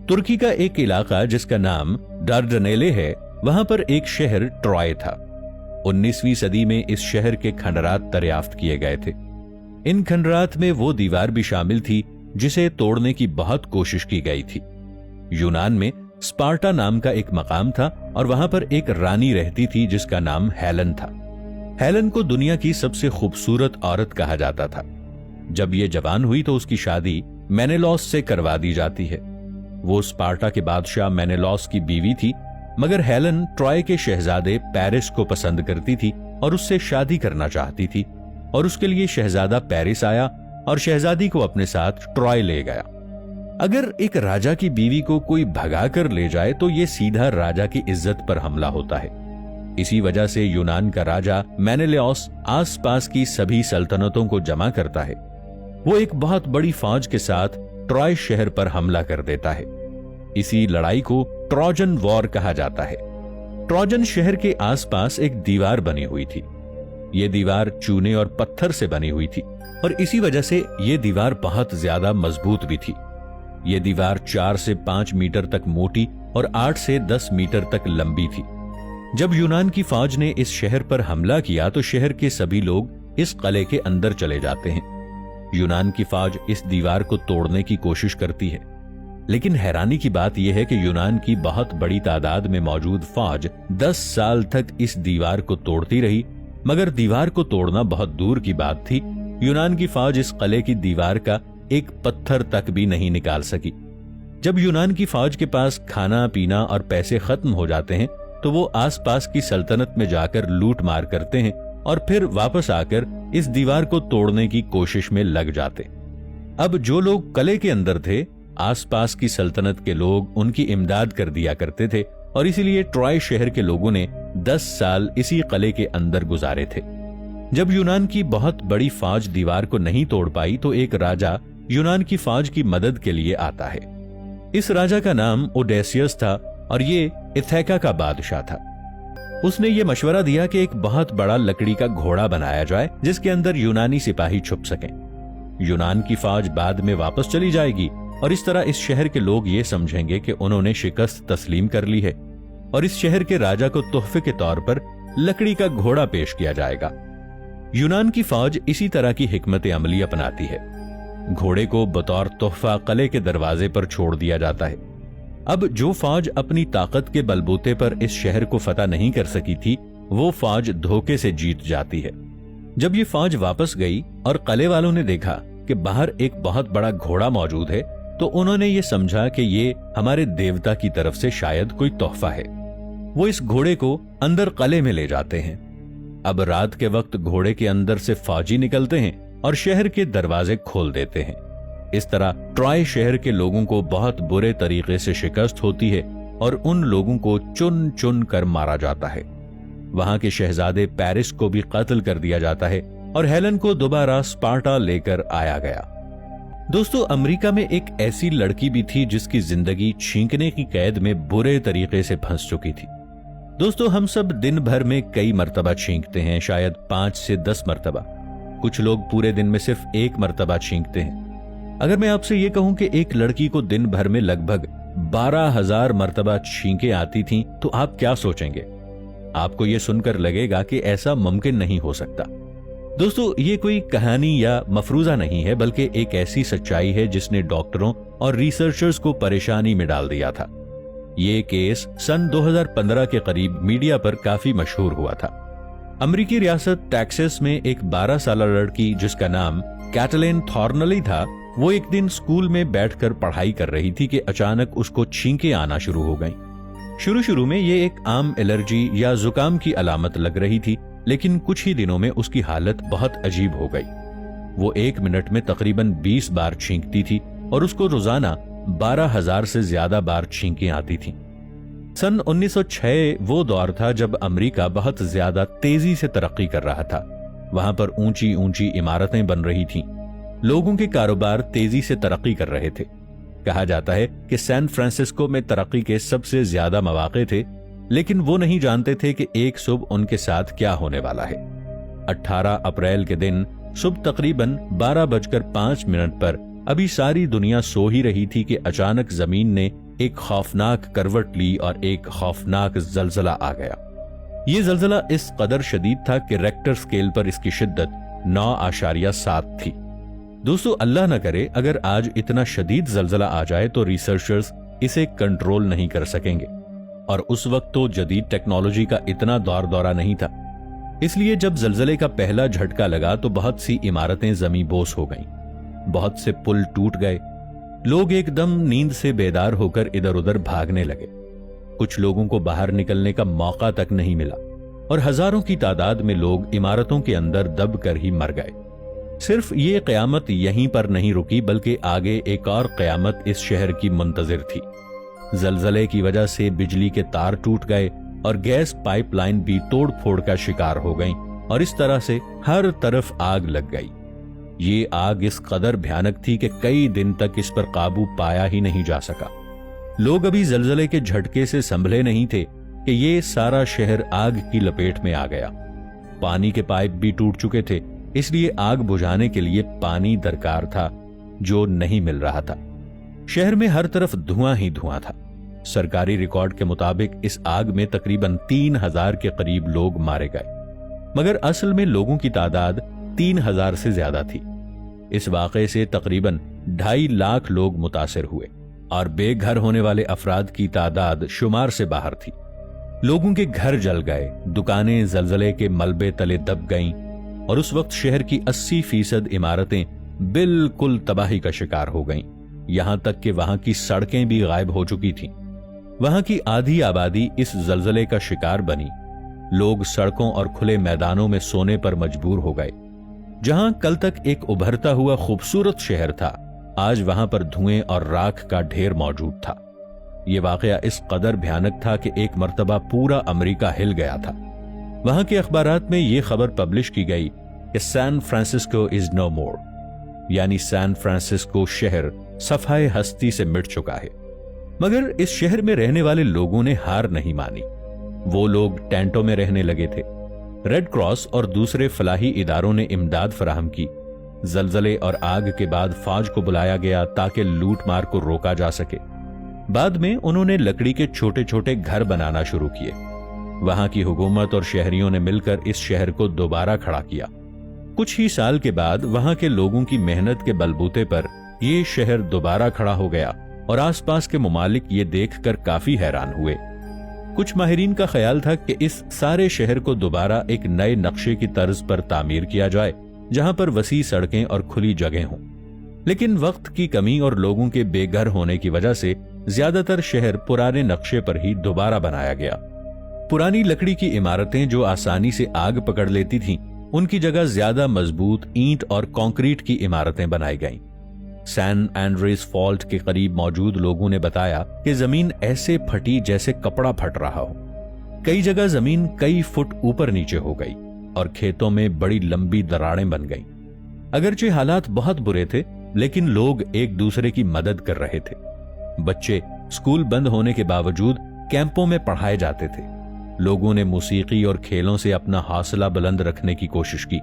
तुर्की का एक इलाका जिसका नाम डार्डनेले है, वहां पर एक शहर ट्रॉय था। 19वीं सदी में इस शहर के खंडरात दरियाफ्त किए गए थे। इन खंडरात में वो दीवार भी शामिल थी जिसे तोड़ने की बहुत कोशिश की गई थी। यूनान में स्पार्टा नाम का एक मकाम था और वहां पर एक रानी रहती थी जिसका नाम हेलन था। हेलन को दुनिया की सबसे खूबसूरत औरत कहा जाता था। जब ये जवान हुई तो उसकी शादी मेनेलॉस से करवा दी जाती है। वो स्पार्टा के बादशाह मेनेलॉस की बीवी थी, मगर हेलन ट्रॉय के शहजादे पेरिस को पसंद करती थी और उससे शादी करना चाहती थी, और उसके लिए शहजादा पेरिस आया और शहजादी को अपने साथ ट्रॉय ले गया। अगर एक राजा की बीवी को कोई भगा कर ले जाए तो यह सीधा राजा की इज्जत पर हमला होता है। इसी वजह से यूनान का राजा मेनेलॉस आसपास की सभी सल्तनतों को जमा करता है। वो एक बहुत बड़ी फौज के साथ ट्रॉय शहर पर हमला कर देता है। इसी लड़ाई को ट्रोजन वॉर कहा जाता है। ट्रोजन शहर के आसपास एक दीवार बनी हुई थी। यह दीवार चूने और पत्थर से बनी हुई थी और इसी वजह से यह दीवार बहुत ज्यादा मजबूत भी थी। यह दीवार 4 से 5 मीटर तक मोटी और 8 से 10 मीटर तक लंबी थी। जब यूनान की फौज ने इस शहर पर हमला किया तो शहर के सभी लोग इस किले के अंदर चले जाते हैं। यूनान की फौज इस दीवार को तोड़ने की कोशिश करती है, लेकिन हैरानी की बात यह है कि यूनान की बहुत बड़ी तादाद में मौजूद फौज 10 साल तक इस दीवार को तोड़ती रही, मगर दीवार को तोड़ना बहुत दूर की बात थी। यूनान की फौज इस किले की दीवार का एक पत्थर तक भी नहीं निकाल सकी। जब यूनान की फौज के पास खाना पीना और पैसे खत्म हो जाते हैं तो वो आसपास की सल्तनत में जाकर लूट मार करते हैं और फिर वापस आकर इस दीवार को तोड़ने की कोशिश में लग जाते। अब जो लोग किले के अंदर थे, आसपास की सल्तनत के लोग उनकी इमदाद कर दिया करते थे और इसीलिए ट्रॉय शहर के लोगों ने 10 साल इसी किले के अंदर गुजारे थे। जब यूनान की बहुत बड़ी फौज दीवार को नहीं तोड़ पाई तो एक राजा यूनान की फौज की मदद के लिए आता है। इस राजा का नाम ओडेसियस था और ये इथेका का बादशाह था। उसने ये मशवरा दिया कि एक बहुत बड़ा लकड़ी का घोड़ा बनाया जाए जिसके अंदर यूनानी सिपाही छुप सकें। यूनान की फौज बाद में वापस चली जाएगी और इस तरह इस शहर के लोग ये समझेंगे कि उन्होंने शिकस्त तस्लीम कर ली है और इस शहर के राजा को तोहफे के तौर पर लकड़ी का घोड़ा पेश किया जाएगा। यूनान की फौज इसी तरह की हिकमत अमली अपनाती है। घोड़े को बतौर तोहफा किले के दरवाजे पर छोड़ दिया जाता है। अब जो फौज अपनी ताकत के बलबूते पर इस शहर को फतह नहीं कर सकी थी, वो फौज धोखे से जीत जाती है। जब ये फौज वापस गई और किले वालों ने देखा कि बाहर एक बहुत बड़ा घोड़ा मौजूद है, तो उन्होंने ये समझा कि ये हमारे देवता की तरफ से शायद कोई तोहफा है। वो इस घोड़े को अंदर किले में ले जाते हैं। अब रात के वक्त घोड़े के अंदर से फौजी निकलते हैं और शहर के दरवाजे खोल देते हैं। इस तरह ट्रॉय शहर के लोगों को बहुत बुरे तरीके से शिकस्त होती है और उन लोगों को चुन चुन कर मारा जाता है। वहां के शहजादे पेरिस को भी कत्ल कर दिया जाता है और हेलन को दोबारा स्पार्टा लेकर आया गया। दोस्तों, अमेरिका में एक ऐसी लड़की भी थी जिसकी जिंदगी छींकने की कैद में बुरे तरीके से फंस चुकी थी। दोस्तों, हम सब दिन भर में कई मर्तबा छींकते हैं, शायद 5 से 10 मर्तबा। कुछ लोग पूरे दिन में सिर्फ 1 मर्तबा छींकते हैं। अगर मैं आपसे ये कहूं कि एक लड़की को दिन भर में लगभग 12,000 मर्तबा छींकें आती थीं, तो आप क्या सोचेंगे? आपको यह सुनकर लगेगा कि ऐसा मुमकिन नहीं हो सकता। दोस्तों, ये कोई कहानी या मफरूजा नहीं है, बल्कि एक ऐसी सच्चाई है जिसने डॉक्टरों और रिसर्चर्स को परेशानी में डाल दिया था। ये केस सन 2015 के करीब मीडिया पर काफी मशहूर हुआ था। अमेरिकी रियासत टेक्सास में एक 12 साल लड़की जिसका नाम कैटलिन थॉर्नली था, वो एक दिन स्कूल में बैठकर पढ़ाई कर रही थी कि अचानक उसको छींकें आना शुरू हो गईं। शुरू में ये एक आम एलर्जी या जुकाम की अलामत लग रही थी, लेकिन कुछ ही दिनों में उसकी हालत बहुत अजीब हो गई। वो 1 मिनट में तकरीबन 20 बार छींकती थी और उसको रोजाना 12,000 से ज्यादा बार छींकें आती थीं। सन 1906 वो दौर था जब अमेरिका बहुत ज्यादा तेजी से तरक्की कर रहा था। वहां पर ऊंची ऊंची इमारतें बन रही थीं। लोगों के कारोबार तेजी से तरक्की कर रहे थे। कहा जाता है कि सैन फ्रांसिस्को में तरक्की के सबसे ज्यादा मौके थे, लेकिन वो नहीं जानते थे कि एक सुबह उनके साथ क्या होने वाला है। 18 अप्रैल के दिन सुबह तकरीबन 12:05 पर अभी सारी दुनिया सो ही रही थी कि अचानक जमीन ने एक खौफनाक करवट ली और एक खौफनाक जलजला आ गया। यह जलजला इस कदर शदीद था कि रेक्टर स्केल पर इसकी शिद्दत 9.7 थी। दोस्तों, अल्लाह न करे अगर आज इतना शदीद जलजला आ जाए तो रिसर्चर्स इसे कंट्रोल नहीं कर सकेंगे, और उस वक्त तो जदीद टेक्नोलॉजी का इतना दौर दौरा नहीं था। इसलिए जब जलजले का पहला झटका लगा तो बहुत सी इमारतें जमीं बोस हो गईं, बहुत से पुल टूट गए, लोग एकदम नींद से बेदार होकर इधर उधर भागने लगे। कुछ लोगों को बाहर निकलने का मौका तक नहीं मिला और हजारों की तादाद में लोग इमारतों के अंदर दब कर ही मर गए। सिर्फ ये कयामत यहीं पर नहीं रुकी, बल्कि आगे एक और कयामत इस शहर की मुंतजिर थी। जलजले की वजह से बिजली के तार टूट गए और गैस पाइपलाइन भी तोड़ फोड़ का शिकार हो गई और इस तरह से हर तरफ आग लग गई। ये आग इस कदर भयानक थी कि कई दिन तक इस पर काबू पाया ही नहीं जा सका। लोग अभी जलजले के झटके से संभले नहीं थे कि ये सारा शहर आग की लपेट में आ गया। पानी के पाइप भी टूट चुके थे, इसलिए आग बुझाने के लिए पानी दरकार था, जो नहीं मिल रहा था। शहर में हर तरफ धुआं ही धुआं था। सरकारी रिकॉर्ड के मुताबिक इस आग में तकरीबन 3000 के करीब लोग मारे गए, मगर असल में लोगों की तादाद 3000 से ज्यादा थी। इस वाकये से तकरीबन 2.5 लाख लोग मुतासिर हुए और बेघर होने वाले अफराद की तादाद शुमार से बाहर थी। लोगों के घर जल गए, दुकानें जलजले के मलबे तले दब गईं और उस वक्त शहर की 80% इमारतें बिल्कुल तबाही का शिकार हो गईं। यहां तक कि वहां की सड़कें भी गायब हो चुकी थीं। वहां की आधी आबादी इस जलजले का शिकार बनी। लोग सड़कों और खुले मैदानों में सोने पर मजबूर हो गए। जहां कल तक एक उभरता हुआ खूबसूरत शहर था, आज वहां पर धुएं और राख का ढेर मौजूद था। यह वाकया इस कदर भयानक था कि एक मर्तबा पूरा अमेरिका हिल गया था। वहां के अखबारात में यह खबर पब्लिश की गई कि सैन फ्रांसिस्को इज नो मोर, यानी सैन फ्रांसिस्को शहर सफाए हस्ती से मिट चुका है। मगर इस शहर में रहने वाले लोगों ने हार नहीं मानी। वो लोग टेंटों में रहने लगे थे। रेड क्रॉस और दूसरे फलाही इदारों ने इमदाद फराहम की। जलजले और आग के बाद फौज को बुलाया गया ताकि लूटमार को रोका जा सके। बाद में उन्होंने लकड़ी के छोटे छोटे घर बनाना शुरू किए। वहां की हुकूमत और शहरियों ने मिलकर इस शहर को दोबारा खड़ा किया। कुछ ही साल के बाद वहां के लोगों की मेहनत के बलबूते पर यह शहर दोबारा खड़ा हो गया और आसपास के मुमालिक ये देखकर काफी हैरान हुए। कुछ माहिरीन का ख्याल था कि इस सारे शहर को दोबारा एक नए नक्शे की तर्ज पर तामीर किया जाए, जहां पर वसी सड़कें और खुली जगह हों। लेकिन वक्त की कमी और लोगों के बेघर होने की वजह से ज्यादातर शहर पुराने नक्शे पर ही दोबारा बनाया गया। पुरानी लकड़ी की इमारतें जो आसानी से आग पकड़ लेती थीं, उनकी जगह ज्यादा मजबूत ईंट और कंक्रीट की इमारतें बनाई गईं। सैन एंड्रेस फॉल्ट के करीब मौजूद लोगों ने बताया कि जमीन ऐसे फटी जैसे कपड़ा फट रहा हो। कई जगह जमीन कई फुट ऊपर नीचे हो गई और खेतों में बड़ी लंबी दरारें बन गईं। अगरचे हालात बहुत बुरे थे, लेकिन लोग एक दूसरे की मदद कर रहे थे। बच्चे स्कूल बंद होने के बावजूद कैंपों में पढ़ाए जाते थे। लोगों ने मौसीकी और खेलों से अपना हौसला बुलंद रखने की कोशिश की।